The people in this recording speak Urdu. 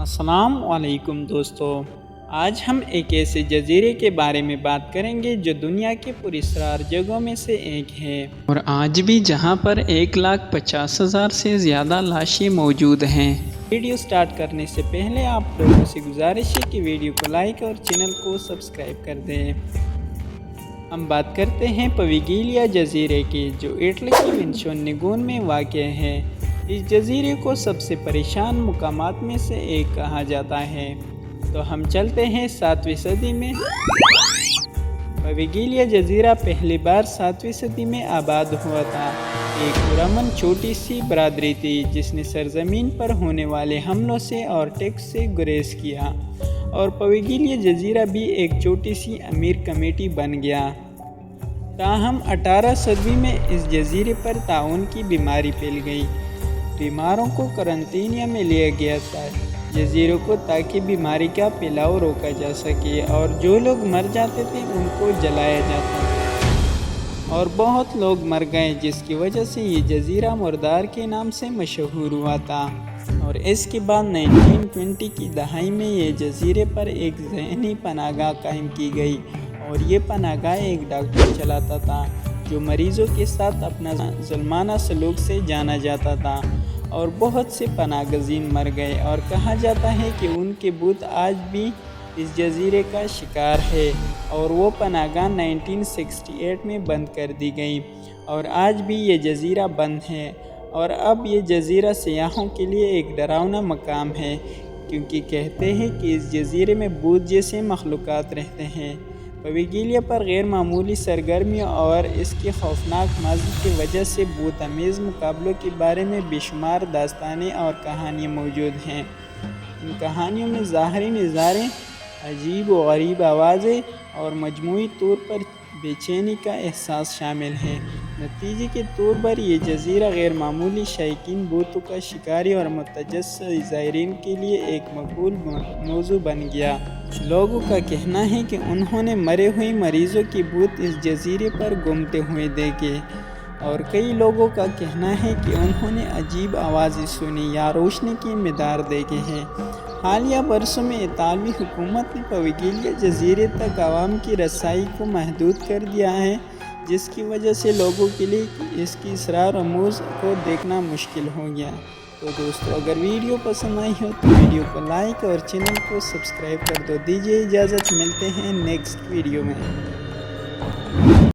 السلام علیکم دوستو، آج ہم ایک ایسے جزیرے کے بارے میں بات کریں گے جو دنیا کے پراسرار جگہوں میں سے ایک ہے اور آج بھی جہاں پر 1,50,000 سے زیادہ لاشیں موجود ہیں۔ ویڈیو سٹارٹ کرنے سے پہلے آپ لوگوں سے گزارش ہے کہ ویڈیو کو لائک اور چینل کو سبسکرائب کر دیں۔ ہم بات کرتے ہیں پویگیلیا جزیرے کی، جو اٹلی کی وینچونیگون میں واقع ہے۔ اس جزیرے کو سب سے پریشان مقامات میں سے ایک کہا جاتا ہے۔ تو ہم چلتے ہیں 7ویں صدی میں۔ پویگیلیا جزیرہ پہلی بار 7ویں صدی میں آباد ہوا تھا۔ ایک پرامن چھوٹی سی برادری تھی جس نے سرزمین پر ہونے والے حملوں سے اور ٹیکس سے گریز کیا، اور پویگیلیا جزیرہ بھی ایک چھوٹی سی امیر کمیونٹی بن گیا۔ تاہم 18 صدی میں اس جزیرے پر طاعون کی بیماری پھیل گئی۔ بیماروں کو قرنطینہ میں لیا گیا تھا جزیروں کو، تاکہ بیماری کا پھیلاؤ روکا جا سکے، اور جو لوگ مر جاتے تھے ان کو جلایا جاتا تھا، اور بہت لوگ مر گئے، جس کی وجہ سے یہ جزیرہ مردار کے نام سے مشہور ہوا تھا۔ اور اس کے بعد 1920 کی دہائی میں یہ جزیرے پر ایک ذہنی پناہ گاہ قائم کی گئی، اور یہ پناہ گاہ ایک ڈاکٹر چلاتا تھا جو مریضوں کے ساتھ اپنا ظالمانہ سلوک سے جانا جاتا تھا، اور بہت سے پناہ گزین مر گئے، اور کہا جاتا ہے کہ ان کے بت آج بھی اس جزیرے کا شکار ہے، اور وہ پناہ گاہ 1968 میں بند کر دی گئی، اور آج بھی یہ جزیرہ بند ہے، اور اب یہ جزیرہ سیاحوں کے لیے ایک ڈراؤنا مقام ہے، کیونکہ کہتے ہیں کہ اس جزیرے میں بھوت جیسے مخلوقات رہتے ہیں۔ پویگیلیا پر غیر معمولی سرگرمیوں اور اس کے خوفناک ماضی کی وجہ سے بھوت آمیز مقابلوں کے بارے میں بے شمار داستانیں اور کہانیاں موجود ہیں۔ ان کہانیوں میں ظاہری نظارے، عجیب و غریب آوازیں اور مجموعی طور پر بے چینی کا احساس شامل ہے۔ نتیجے کے طور پر یہ جزیرہ غیر معمولی شائقین بھوتوں کا شکاری اور متجسس زائرین کے لیے ایک مقبول موضوع بن گیا۔ کچھ لوگوں کا کہنا ہے کہ انہوں نے مرے ہوئے مریضوں کے بت اس جزیرے پر گھومتے ہوئے دیکھے، اور کئی لوگوں کا کہنا ہے کہ انہوں نے عجیب آوازیں سنی یا روشنی کے مدار دیکھے ہیں۔ حالیہ برسوں میں اطالوی حکومت نے پویگیلیا جزیرے تک عوام کی رسائی کو محدود کر دیا ہے، جس کی وجہ سے لوگوں کے لیے اس کی اسرار آموز کو دیکھنا مشکل ہو گیا۔ تو دوستو، اگر ویڈیو پسند آئی ہو تو ویڈیو کو لائک اور چینل کو سبسکرائب کر دو۔ دیجیے اجازت، ملتے ہیں نیکسٹ ویڈیو میں۔